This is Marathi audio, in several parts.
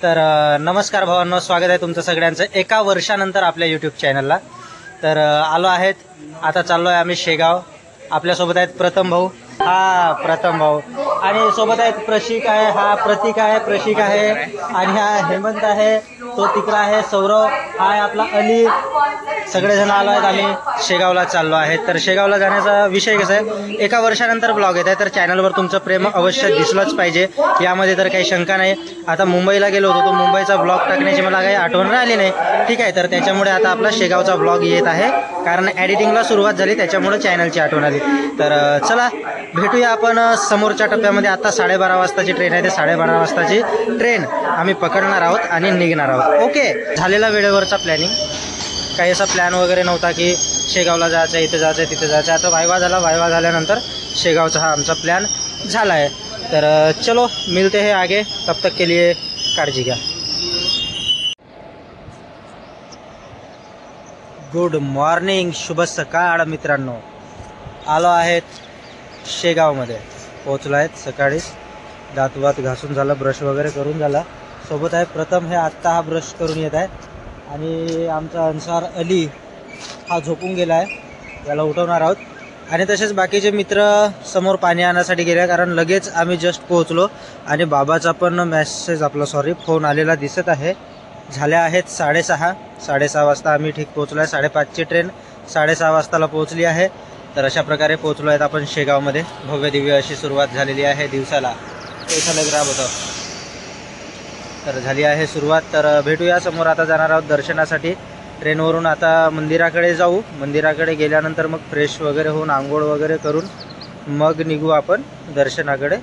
तर नमस्कार भावांनो, स्वागत आहे तुमचं सगळ्यांचं एका वर्षानंतर आपल्या यूट्यूब चॅनलला. तर आलो आहेत, आता चाललो आहे आम्ही शेगाव. आपल्यासोबत आहेत प्रथम भाऊ, हा प्रथम भाऊ, आणि सोबत आहेत प्रशिक आहे, हा प्रतीक आहे, प्रशिक आहे, आणि हा हेमंत आहे, तो तिकडा आहे, सौरव, हा आहे आपला अली. सगळेजण आलो आहेत, आम्ही शेगावला चाललो आहे. तर शेगावला जाण्याचा विषय कसा आहे, एका वर्षानंतर ब्लॉग येत आहे, तर चॅनलवर तुमचं प्रेम अवश्य दिसलंच पाहिजे, यामध्ये तर काही शंका नाही. आता मुंबईला गेलो होतो, तो मुंबईचा ब्लॉग टाकण्याची मला काही आठवण राहिली नाही, ठीक आहे. तर त्याच्यामुळे आता आपला शेगावचा ब्लॉग येत आहे, कारण एडिटिंगला सुरुवात झाली, त्याच्यामुळे चॅनलची आठवण आली. तर चला भेटूया आपण समोरच्या टप्प्यामध्ये. आता 12:30 वाजताची ट्रेन आहे, ते 12:30 वाजताची ट्रेन आम्ही पकडणार आहोत आणि निघणार आहोत. ओके, झालेला वेळेवरचा प्लॅनिंग, काही असा प्लॅन वगैरे नव्हता की शेगावला जायचं, इथे जायचं, तिथे जायचं. आता वायवा झाला, वायवा झाल्यानंतर शेगावचा हा आमचा प्लॅन झाला आहे. तर चलो मिलते हैं आगे, तब तक के लिए काळजी घ्या. गुड मॉर्निंग, शुभ सकाळ मित्रांनो. आलो आहेत शेगावमध्ये, पोहोचलो आहेत सकाळीच. दात घासून झालं, ब्रश वगैरे करून झाला. सोबत आहे प्रथम, हे आत्ता हा ब्रश करून येत आहे, आणि आमचा अन्सार अली हा झोपून गेला आहे, याला उठवणार आहोत. आणि तसेच बाकीचे मित्र समोर पाणी आणण्यासाठी गेले, कारण लगेच आम्ही जस्ट पोहोचलो. आणि बाबाचा पण मेसेज, फोन आलेला दिसत आहे. झाल्या आहेत 6:30 वाजता आम्ही ठीक पोहोचलो आहे. 5:30ची ट्रेन 6:30 वाजताला पोहोचली आहे. तर अशा प्रकारे पोहोचलो आहेत आपण शेगावमध्ये. भव्य दिव्य अशी सुरुवात झालेली आहे दिवसाला. ग्राब होतं, तर झाली आहे सुरुवात. तर भेटूया समोर. आता जाणार आहोत दर्शनासाठी. ट्रेनवरून आता मंदिराकडे जाऊ. मंदिराकडे गेल्यानंतर मग फ्रेश वगैरे होऊन आंघोळ वगैरे करून मग निघू आपण दर्शनाकडे.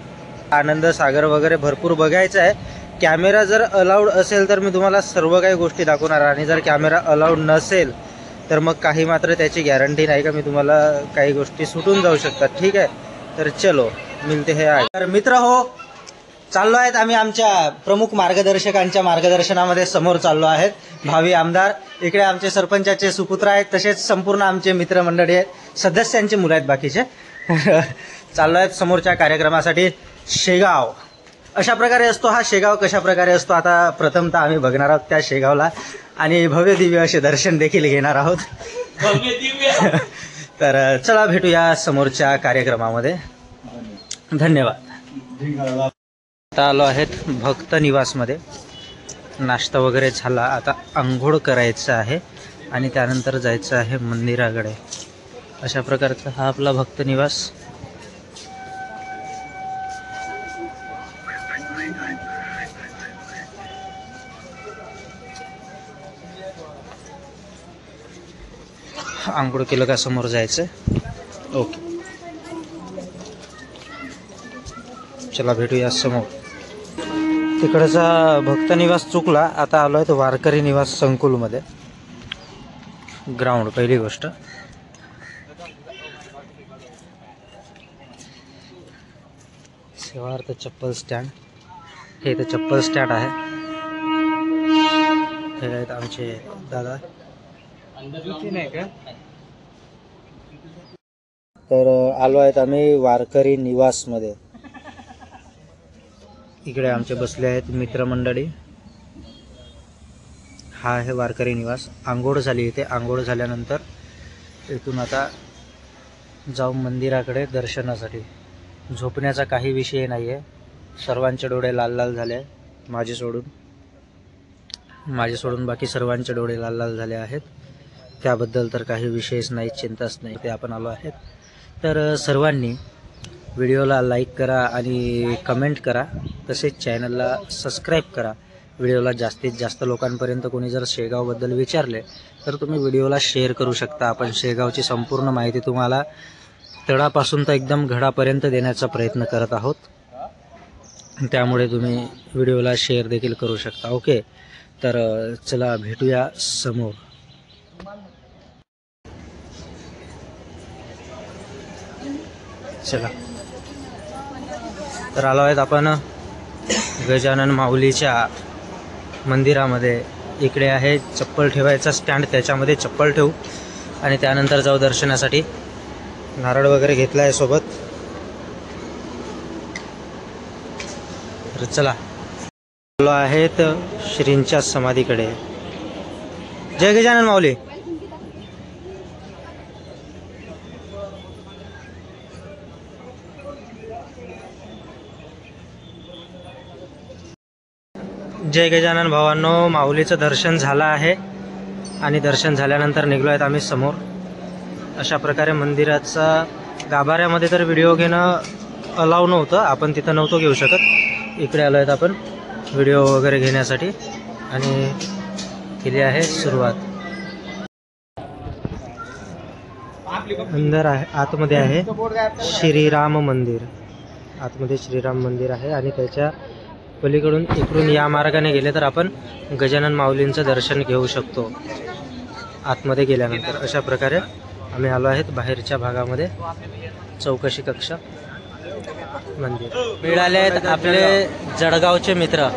आनंद सागर वगैरे भरपूर बघायचं आहे. कॅमेरा जर अलाउड असेल तर मी तुम्हाला सर्व काही गोष्टी दाखवणार, आणि जर कॅमेरा अलाउड नसेल तर मग काही मात्र त्याची गॅरंटी नाही का मी तुम्हाला काही गोष्टी सुटून जाऊ शकतात, ठीक आहे. तर चलो मिलते हैं आज. तर मित्र हो, चाललो आहेत आम्ही आमच्या प्रमुख मार्गदर्शकांच्या मार्गदर्शनामध्ये. समोर चाललो आहेत भावी आमदार, इकडे आमचे सरपंचाचे सुपुत्र आहेत, तसेच संपूर्ण आमचे मित्रमंडळी आहेत, सदस्यांचे मुलं आहेत बाकीचे. चाललो आहेत समोरच्या कार्यक्रमासाठी. शेगाव अशा प्रकारे असतो हा शेगाव, कशा प्रकारे असतो आता प्रथमतः आम्ही बघणार आहोत त्या शेगावला, आणि भव्य दिव्य असे दर्शन देखील घेणार आहोत. तर चला भेटूया समोरच्या कार्यक्रमामध्ये. धन्यवाद. आता आलो आहेत भक्त निवासमध्ये. नाश्ता वगैरे झाला, आता आंघोळ करायचं आहे आणि त्यानंतर जायचं आहे मंदिराकडे. अशा प्रकारचा हा आपला भक्त निवास. आंघोळ केलं का समोर जायचं. ओके, चला भेटूया समोर. तिकडचा भक्त निवास चुकला, आता आलो आहे तो वारकरी निवास संकुलमध्ये. ग्राउंड पहिली गोष्ट. सेवार्थ चप्पल स्टँड, हे तर चप्पल स्टँड आहे. हे आहेत आमचे दादा. तर आलो आहेत आम्ही वारकरी निवासमध्ये. इकडे आमचे बसले आहेत मित्रमंडळी. हा आहे वारकरी निवास. आंघोळ झाली इथे. आंघोळ झाल्यानंतर इथून आता जाऊ मंदिराकडे दर्शनासाठी. झोपण्याचा काही विषय नाही आहे. सर्वांचे डोळे लाल लाल झाले आहे, माझे सोडून बाकी सर्वांचे डोळे लाल लाल झाले आहेत. त्याबद्दल तर काही विषयच नाही, चिंताच नाही. ते आपण आलो आहेत. तर सर्वांनी व्हिडिओला लाईक करा आणि कमेंट करा, तसेच चॅनलला सबस्क्राईब करा. व्हिडिओला जास्तीत जास्त लोकांपर्यंत कोणी जर शेगावबद्दल विचारले तर तुम्ही व्हिडिओला शेअर करू शकता. आपण शेगावची संपूर्ण माहिती तुम्हाला तळापासून तर एकदम घडापर्यंत देण्याचा प्रयत्न करत आहोत, त्यामुळे तुम्ही व्हिडिओला शेअर देखील करू शकता. ओके, तर चला भेटूया समोर. चला, तर आलो आहेत आपण गजानन माऊलीच्या मंदिरामध्ये. इकडे आहे चप्पल ठेवायचा स्टँड, त्याच्यामध्ये चप्पल ठेवू आणि त्यानंतर जाऊ दर्शनासाठी. नारळ वगैरे घेतला आहे सोबत. तर चला, आलो आहेत श्रींच्या समाधीकडे. जय गजानन माऊली. जय गजानन भावांनो, माऊलीचं दर्शन झालं आहे आणि दर्शन झाल्यानंतर निघलो आहेत आम्ही समोर. अशा प्रकारे मंदिराचा गाभाऱ्यामध्ये तर व्हिडिओ घेणं अलाव नव्हतं, आपण तिथं नव्हतो घेऊ शकत. इकडे आलो आहेत आपण व्हिडिओ वगैरे घेण्यासाठी आणि केली आहे सुरुवात. अंदर आहे, आतमध्ये आहे श्रीराम मंदिर. आतमध्ये श्रीराम मंदिर आहे आणि त्याच्या पलीकडून इकडून या मार्गाने गेले तर आपण गजानन माऊलींचं दर्शन घेऊ शकतो आतमध्ये गेल्यानंतर. अशा प्रकारे आम्ही आलो आहेत बाहेरच्या भागामध्ये. चौकशी कक्ष मंदिर. मिळाले आहेत आपले जळगावचे मित्र.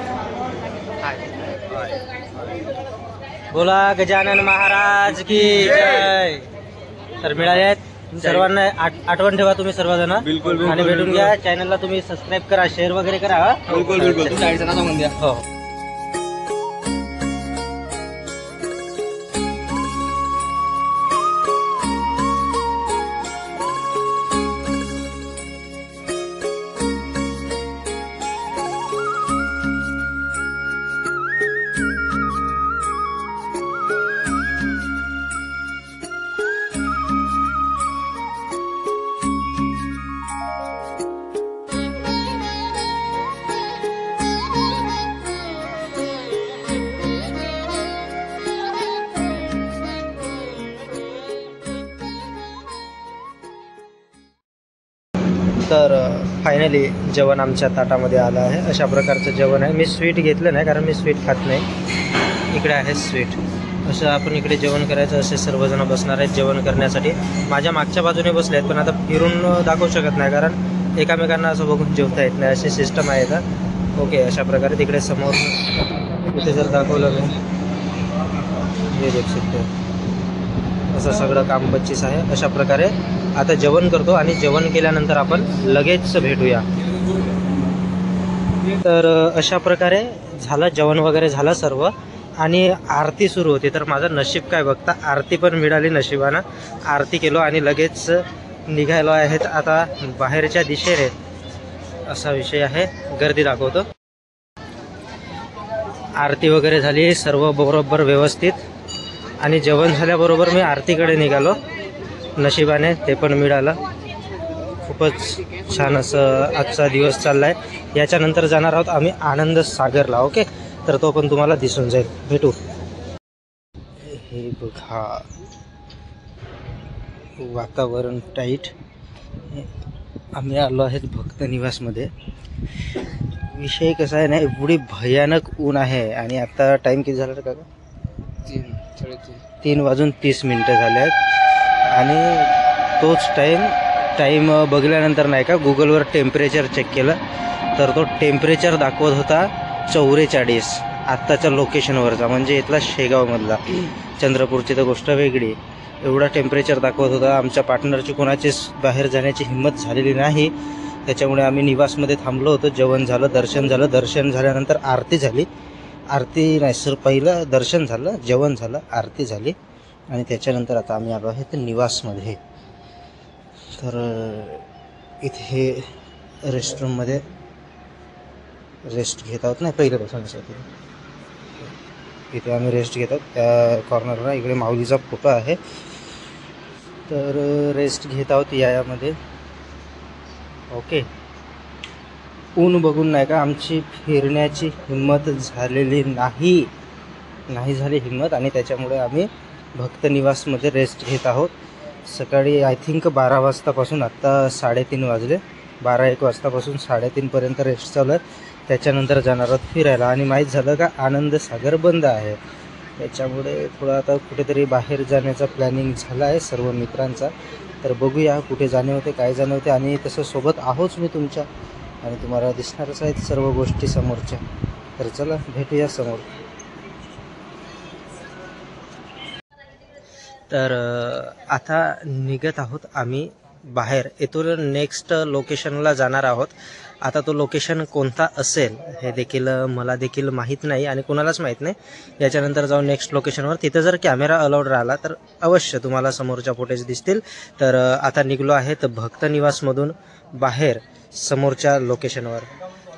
बोला गजानन महाराज की जय. तर मिळाले आहेत सर्वांना. आठवण ठेवा तुम्ही सर्वजण आणि भेटून घ्या. चॅनलला तुम्ही सबस्क्राईब करा, शेअर वगैरे करा. हो. तर फायनली जेवण आमच्या ताटामध्ये आलं आहे. अशा प्रकारचं जेवण आहे. मी स्वीट घेतलं नाही कारण मी स्वीट खात नाही. इकडे आहे स्वीट. असं आपण इकडे जेवण करायचं. असे सर्वजण बसणार आहेत जेवण करण्यासाठी. माझ्या मागच्या बाजूने बसले आहेत पण आता फिरून दाखवू शकत नाही कारण एकामेकांना असं बघून जेवता येत नाही. अशी सिस्टम आहे का. ओके. अशा प्रकारे तिकडे समोर कुठे जर दाखवलं मी हे देख शकतो. असं सगळं काम 25 आहे. अशा प्रकारे आता जेवण करतो आणि जेवण केल्यानंतर आपण लगेच भेटूया. तर अशा प्रकारे झालं जेवण वगैरे झालं सर्व आणि आरती सुरू होती. तर माझं नशीब काय बघता, आरती पण मिळाली नशिबानं. आरती केलो आणि लगेच निघालो आहेत आता बाहेरच्या दिशेने. असा विषय आहे. गर्दी दाखवतो. आरती वगैरे झाली सर्व बरोबर व्यवस्थित आणि जेवण झाल्याबरोबर मी आरतीकडे निघालो. नशिबाने ते पण मिळालं. खूपच छान असं आजचा दिवस चालला आहे. याच्यानंतर जाणार आहोत आम्ही आनंद सागरला. ओके. तर तो पण तुम्हाला दिसून जाईल. भेटू. हे बघा वातावरण टाईट. आम्ही आलो आहेत भक्त निवासमध्ये. विषय कसा आहे ना, एवढी भयानक ऊन आहे आणि आता टाईम किती झाला का? 3:30 झाले आहेत आणि तोच टाईम बघल्यानंतर नाही का गुगलवर टेम्परेचर चेक केलं तर तो टेम्परेचर दाखवत होता 44 आत्ताच्या लोकेशनवरचा, म्हणजे इथला शेगावमधला. चंद्रपूरची तर गोष्ट वेगळी. एवढा टेम्परेचर दाखवत होता. आमच्या पार्टनरची कोणाचीच बाहेर जाण्याची हिंमत झालेली नाही. त्याच्यामुळे आम्ही निवासमध्ये थांबलो होतो. जेवण झालं, दर्शन झालं. दर्शन झाल्यानंतर आरती झाली. आरती नाही सर, पहिलं दर्शन झालं, जेवण झालं, आरती झाली आणि त्याच्यानंतर आता आम्ही आलो आहे निवासमध्ये. तर इथे रेस्टरूममध्ये रेस्ट घेत आहोत. नाही पहिलं बसण्यासाठी इथे आम्ही रेस्ट घेत आहोत. त्या कॉर्नरला इकडे माऊलीचा फोटो आहे. तर रेस्ट घेत आहोत यामध्ये. ओके. ऊन बघून नाही का आमची फिरण्याची हिंमत झालेली नाही झाली हिंमत आणि त्याच्यामुळे आम्ही भक्त निवासमध्ये रेस्ट घेत आहोत. सकाळी आय थिंक 12 वाजतापासून आत्ता 3:30 वाजले. 12-1 वाजतापासून 3:30पर्यंत रेस्ट चालू आहे. त्याच्यानंतर जाणार आहोत फिरायला आणि माहीत झालं का आनंद सागर बंद आहे. त्याच्यामुळे थोडं आता कुठेतरी बाहेर जाण्याचा प्लॅनिंग झाला आहे सर्व मित्रांचा. तर बघूया कुठे जाणे होते, काय जाणे होते आणि तसं सोबत आहोच मी तुमच्या आणि तुम्हाला दिसणारच आहेत सर्व गोष्टी समोरच्या. तर चला भेटूया समोर. तर आता निघत आहोत आम्ही बाहेर. इथून नेक्स्ट लोकेशनला जाणार आहोत आता तो लोकेशन कोणता असेल हे देखील मला देखील माहीत नाही आणि कोणालाच माहीत नाही. याच्यानंतर जाऊन नेक्स्ट लोकेशनवर तिथं जर कॅमेरा अलाउड राहिला तर अवश्य तुम्हाला समोरच्या फुटेज दिसतील. तर आता निघलो आहेत भक्त निवासमधून बाहेर समोरच्या लोकेशनवर.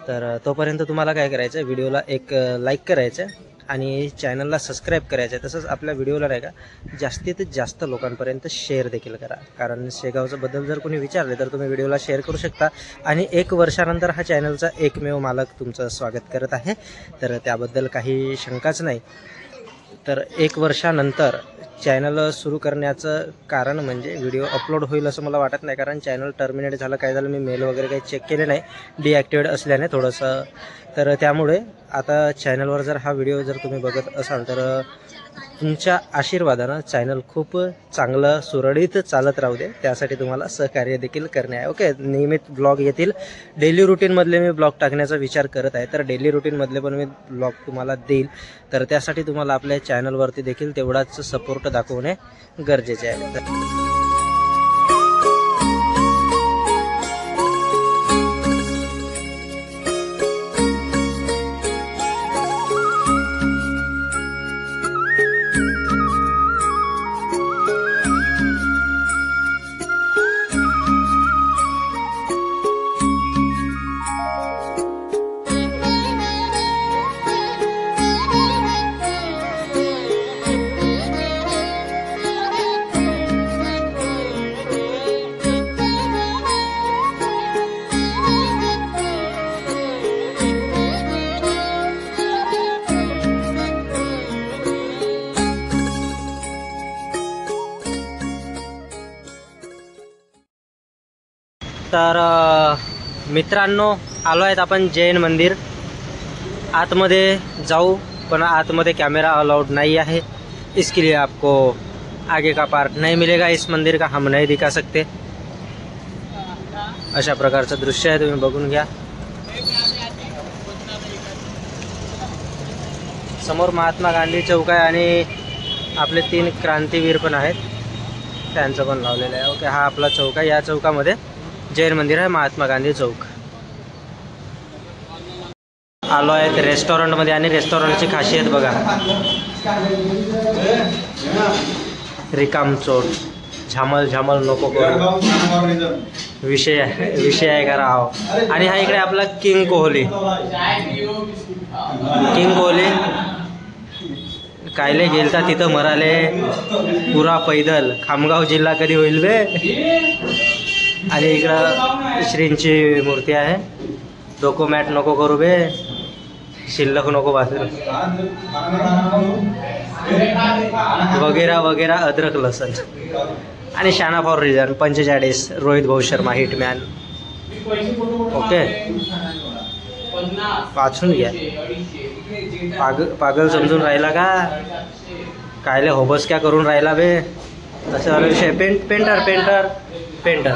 तर तोपर्यंत तुम्हाला काय करायचं, व्हिडिओला एक लाईक करायचं आणि चॅनलला सबस्क्राईब करायचं आहे. तसंच आपल्या व्हिडिओला नाही का जास्तीत जास्त लोकांपर्यंत शेअर देखील करा. कारण शेगावचं बद्दल जर कोणी विचारले तर तुम्ही व्हिडिओला शेअर करू शकता. आणि 1 वर्षानंतर हा चॅनलचा एकमेव मालक तुमचं स्वागत करत आहे, तर त्याबद्दल काही शंकाच नाही. तर 1 वर्षानंतर चॅनल सुरू करण्याचं कारण म्हणजे व्हिडिओ अपलोड होईल असं मला वाटत नाही. कारण चॅनल टर्मिनेट झालं, काय झालं, मी मेल वगैरे काही चेक केले नाही, डिॲक्टिवेट असल्याने थोडंसं. तर त्यामुळे आता चॅनलवर जर हा व्हिडिओ जर तुम्ही बघत असाल तर तुमच्या आशीर्वादानं चॅनल खूप चांगलं सुरळीत चालत राहू दे, त्यासाठी तुम्हाला सहकार्य देखील करणे आहे. ओके, नियमित ब्लॉग येतील. डेली रुटीनमधले मी ब्लॉग टाकण्याचा विचार करत आहे, तर डेली रुटीनमधले पण मी ब्लॉग तुम्हाला देईल. तर त्यासाठी तुम्हाला आपल्या चॅनलवरती देखील तेवढाच सपोर्ट दाखवणे गरजेचे आहे. तर मित्रांनो, आलो आहेत आपण जैन मंदिर. आतमध्ये जाऊ, पण आतमध्ये कॅमेरा अलाउड नहीं है, इसके लिए आपको आगे का पार्ट नहीं मिलेगा. इस मंदिर का हम नहीं दिखा सकते. अशा प्रकारचं दृश्य आहे, तुम्ही बघून घ्या. समोर महात्मा गांधी चौक आहे आणि आपले 3 क्रांतीवीर पण आहेत, त्यांचं पण लावलेलं आहे. ओके, हा आपला चौक आहे. या चौकामध्ये जैन मंदिर आहे, महात्मा गांधी चौक. आलो आहेत रेस्टॉरंटमध्ये आणि रेस्टॉरंटची खासियत बघा, रिकाम चोट, झामल झामल नको करू, विषय आहे का राव. आणि हा इकडे आपला किंग कोहली कायले गेलता तिथं मराले पुरा पैदल. खामगाव जिल्हा कधी होईल बे. आणि इकडं श्रींची मूर्ती आहे. डोकोमॅट नको करू बे, शिल्लक नको वाचू, वगैरे वगैरे, अद्रक लसण. आणि शाना फॉर रिझन 45 रोहित भाऊ शर्मा हिटमॅन. ओके, वाचून घ्या. पागल समजून राहिला का, कायले होबस क्या करून राहिला बे. असं झालं विषय. पेंटर.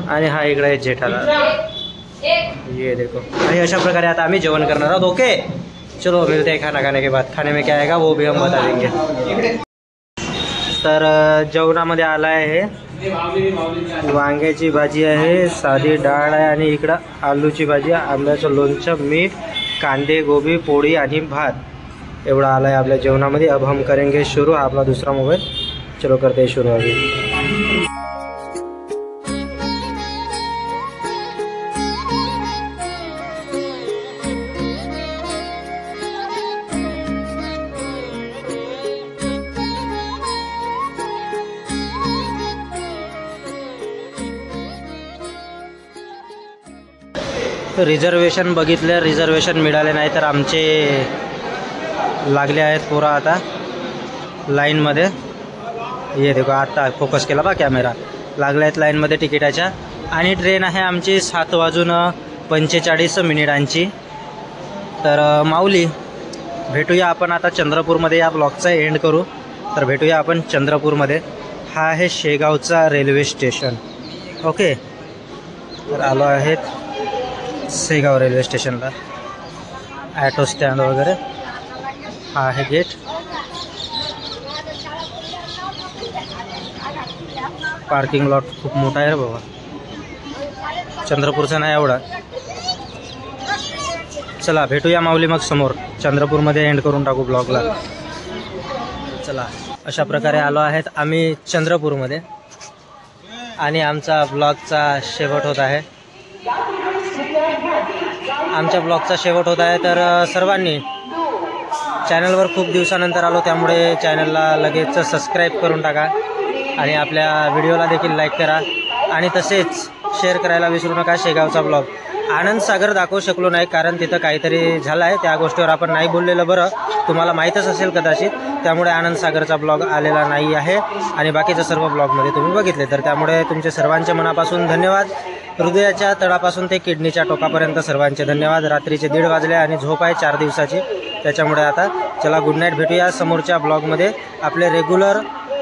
आणि हा इकडे जेठालाल, ये देखो. आणि अशा प्रकारे आता आम्ही जेवण करणार आहोत. ओके, चलो मिलते हैं खाना खाने के बाद. खाने में क्या आएगा वो भी हम बता देंगे. तर जेवणामध्ये आला आहे वांग्याची भाजी आहे, साधी डाळ आहे, आणि इकडं आलूची भाजी, आंब्याचं लोणचं, मीठ, कांदे, गोबी, पोळी आणि भात एवढा आला आहे आपल्या जेवणामध्ये. अब हम करेंगे शुरू. हा आपला दुसरा मोबाईल. चलो करते हैं शुरू अभी. रिझर्वेशन बघितलं, रिझर्वेशन मिळाले नाही, तर आमचे लागले आहेत पोरं आता लाईनमध्ये. ये देखो, आता फोकस केला बा कॅमेरा. लागले आहेत लाईनमध्ये तिकिटाच्या. आणि ट्रेन आहे आमची 7:45 तर माऊली, भेटूया आपण आता चंद्रपूरमध्ये. या ब्लॉगचा एंड करू, तर भेटूया आपण चंद्रपूरमध्ये. हा आहे शेगावचा रेल्वे स्टेशन. ओके, तर आलो आहेत शेगाव रेल्वे स्टेशनला. ॲटो स्टँड वगैरे. हा आहे गेट. पार्किंग लॉट खूप मोठा आहे रे बाबा. चंद्रपूरचा नाही एवढा. चला भेटूया माऊली मग समोर. चंद्रपूरमध्ये एंड करून टाकू ब्लॉगला. चला अशा प्रकारे आलो आहेत आम्ही चंद्रपूरमध्ये आणि आमचा ब्लॉगचा शेवट होत आहे. आमच्या ब्लॉगचा शेवट होत आहे. तर सर्वांनी चॅनलवर खूप दिवसानंतर आलो त्यामुळे चॅनलला लगेच सबस्क्राईब करून टाका आणि आपल्या व्हिडिओला देखील लाईक करा आणि तसेच शेअर करायला विसरू नका. शेगावचा ब्लॉग आनंद सागर दाखवू शकलो नाही कारण तिथं काहीतरी झालं आहे, त्या गोष्टीवर आपण नाही बोललेलं बरं. तुम्हाला माहीतच असेल कदाचित, त्यामुळे आनंद सागरचा ब्लॉग आलेला नाही आहे आणि बाकीच्या सर्व ब्लॉगमध्ये तुम्ही बघितले. तर त्यामुळे तुमचे सर्वांचे मनापासून धन्यवाद. हृदयाच्या तळापासून ते किडनीच्या टोकापर्यंत सर्वांचे धन्यवाद. रात्रीचे 1:30 वाजले आणि झोप आहे 4 दिवसाची, त्याच्यामुळे आता चला गुड नाईट. भेटूया समोरच्या ब्लॉगमध्ये. आपले रेग्युलर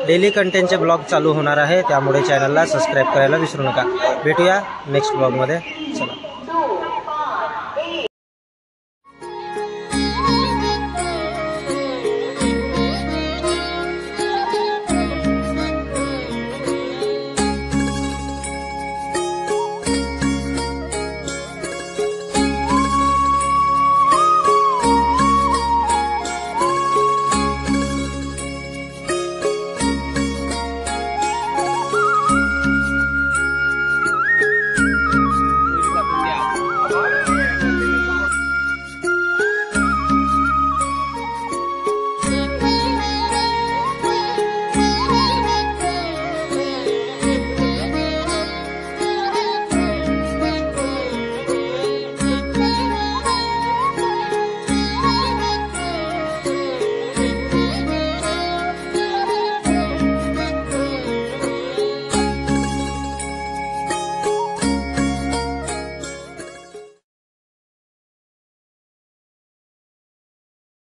डेली कंटेंटचे ब्लॉग चालू होणार आहे, त्यामुळे चॅनलला सबस्क्राईब करायला विसरू नका. भेटूया नेक्स्ट ब्लॉगमध्ये. चला.